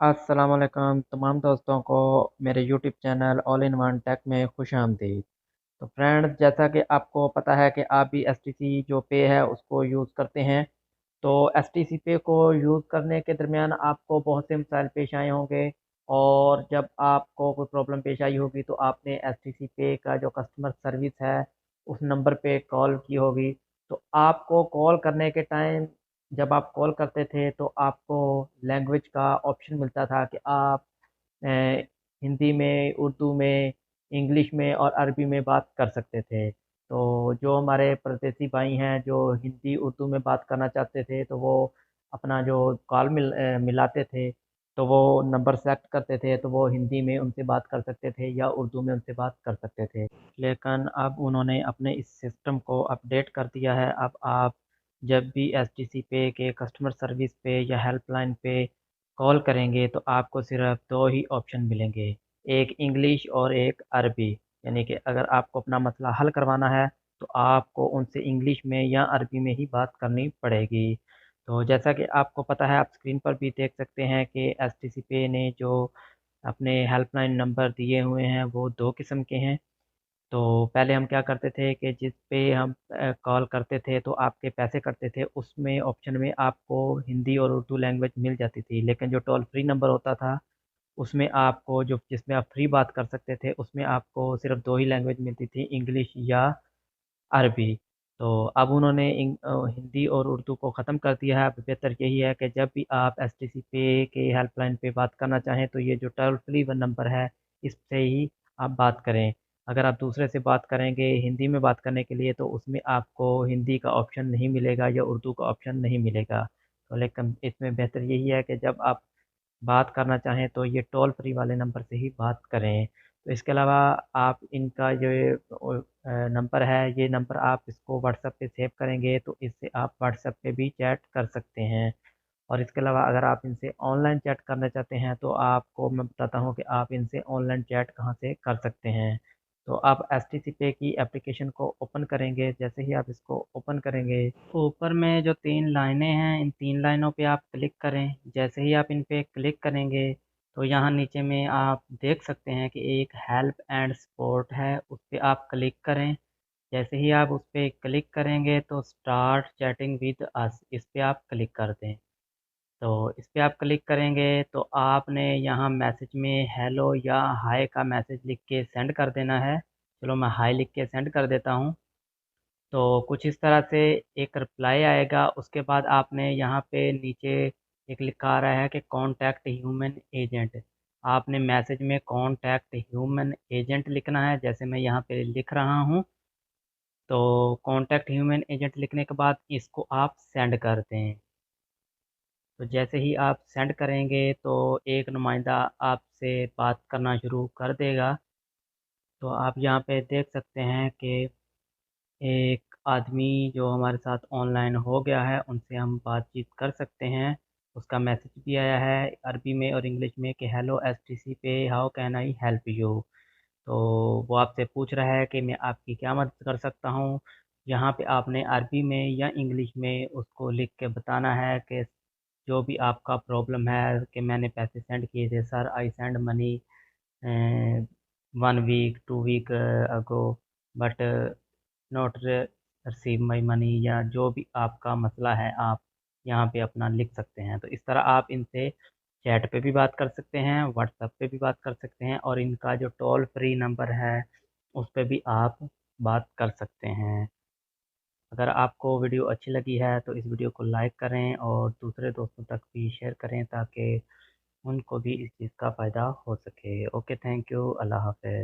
अस्सलाम वालेकुम तमाम दोस्तों को मेरे YouTube channel all in one tech में खुश आमदीद। तो फ्रेंड्स, जैसा कि आपको पता है कि आप भी एस टी सी जो पे है उसको यूज़ करते हैं। तो एस टी सी पे को यूज़ करने के दरमियान आपको बहुत से मसाइल पेश आए होंगे। और जब आपको कोई प्रॉब्लम पेश आई होगी तो आपने एस टी सी पे का जो कस्टमर सर्विस है उस नंबर पे कॉल की होगी। तो आपको कॉल करने के टाइम, जब आप कॉल करते थे तो आपको लैंग्वेज का ऑप्शन मिलता था कि आप अ, हिंदी में, उर्दू में, इंग्लिश में और अरबी में बात कर सकते थे। तो जो हमारे परदेसी भाई हैं जो हिंदी उर्दू में बात करना चाहते थे तो वो अपना जो कॉल मिलाते थे, तो वो नंबर सेलेक्ट करते थे तो वो हिंदी में उनसे बात कर सकते थे या उर्दू में उनसे बात कर सकते थे। लेकिन अब उन्होंने अपने इस सिस्टम को अपडेट कर दिया है। अब आप जब भी एस टी सी पे के कस्टमर सर्विस पे या हेल्पलाइन पे कॉल करेंगे तो आपको सिर्फ दो ही ऑप्शन मिलेंगे, एक इंग्लिश और एक अरबी। यानी कि अगर आपको अपना मसला हल करवाना है तो आपको उनसे इंग्लिश में या अरबी में ही बात करनी पड़ेगी। तो जैसा कि आपको पता है, आप स्क्रीन पर भी देख सकते हैं कि एस टी सी पे ने जो अपने हेल्पलाइन नंबर दिए हुए हैं वो दो किस्म के हैं। तो पहले हम क्या करते थे कि जिस पे हम कॉल करते थे तो आपके पैसे कटते थे, उसमें ऑप्शन में आपको हिंदी और उर्दू लैंग्वेज मिल जाती थी। लेकिन जो टोल फ्री नंबर होता था उसमें आपको, जो जिसमें आप फ्री बात कर सकते थे, उसमें आपको सिर्फ दो ही लैंग्वेज मिलती थी, इंग्लिश या अरबी। तो अब उन्होंने हिंदी और उर्दू को ख़त्म कर दिया है। अब बेहतर यही है कि जब भी आप एस टी सी पे के हेल्पलाइन पे बात करना चाहें तो ये जो टोल फ्री वन नंबर है इससे ही आप बात करें। अगर आप दूसरे से बात करेंगे हिंदी में बात करने के लिए तो उसमें आपको हिंदी का ऑप्शन नहीं मिलेगा या उर्दू का ऑप्शन नहीं मिलेगा। तो लेकिन इसमें बेहतर यही है कि जब आप बात करना चाहें तो ये टोल फ्री वाले नंबर से ही बात करें। तो इसके अलावा आप इनका जो नंबर है, ये नंबर आप इसको व्हाट्सएप पे सेव करेंगे तो इससे आप व्हाट्सएप पे भी चैट कर सकते हैं। और इसके अलावा अगर आप इनसे ऑनलाइन चैट करना चाहते हैं तो आपको मैं बताता हूँ कि आप इनसे ऑनलाइन चैट कहाँ से कर सकते हैं। तो आप एस टी सी पे की एप्लीकेशन को ओपन करेंगे। जैसे ही आप इसको ओपन करेंगे, ऊपर में जो तीन लाइनें हैं इन तीन लाइनों पे आप क्लिक करें। जैसे ही आप इन पे क्लिक करेंगे तो यहाँ नीचे में आप देख सकते हैं कि एक हेल्प एंड सपोर्ट है, उस पर आप क्लिक करें। जैसे ही आप उस पर क्लिक करेंगे तो स्टार्ट चैटिंग विद अस, इस पर आप क्लिक कर दें। तो इस पे आप क्लिक करेंगे तो आपने यहाँ मैसेज में हेलो या हाय का मैसेज लिख के सेंड कर देना है। चलो मैं हाय लिख के सेंड कर देता हूँ। तो कुछ इस तरह से एक रिप्लाई आएगा। उसके बाद आपने यहाँ पे नीचे एक लिखा आ रहा है कि कॉन्टैक्ट ह्यूमन एजेंट। आपने मैसेज में कॉन्टैक्ट ह्यूमन एजेंट लिखना है, जैसे मैं यहाँ पे लिख रहा हूँ। तो कॉन्टैक्ट ह्यूमन एजेंट लिखने के बाद इसको आप सेंड कर दें। तो जैसे ही आप सेंड करेंगे तो एक नुमाइंदा आपसे बात करना शुरू कर देगा। तो आप यहाँ पे देख सकते हैं कि एक आदमी जो हमारे साथ ऑनलाइन हो गया है, उनसे हम बातचीत कर सकते हैं। उसका मैसेज भी आया है अरबी में और इंग्लिश में कि हेलो एस टी सी पे, how can I help you. तो वो आपसे पूछ रहा है कि मैं आपकी क्या मदद कर सकता हूँ। यहाँ पे आपने अरबी में या इंग्लिश में उसको लिख के बताना है कि जो भी आपका प्रॉब्लम है कि मैंने पैसे सेंड किए थे sir, I send money 1 week 2 week ago, but not receive my money, या जो भी आपका मसला है आप यहाँ पे अपना लिख सकते हैं। तो इस तरह आप इनसे चैट पे भी बात कर सकते हैं, व्हाट्सएप पे भी बात कर सकते हैं, और इनका जो टोल फ्री नंबर है उस पर भी आप बात कर सकते हैं। अगर आपको वीडियो अच्छी लगी है तो इस वीडियो को लाइक करें और दूसरे दोस्तों तक भी शेयर करें ताकि उनको भी इस चीज़ का फ़ायदा हो सके। ओके, थैंक यू, अल्लाह हाफ़िज़।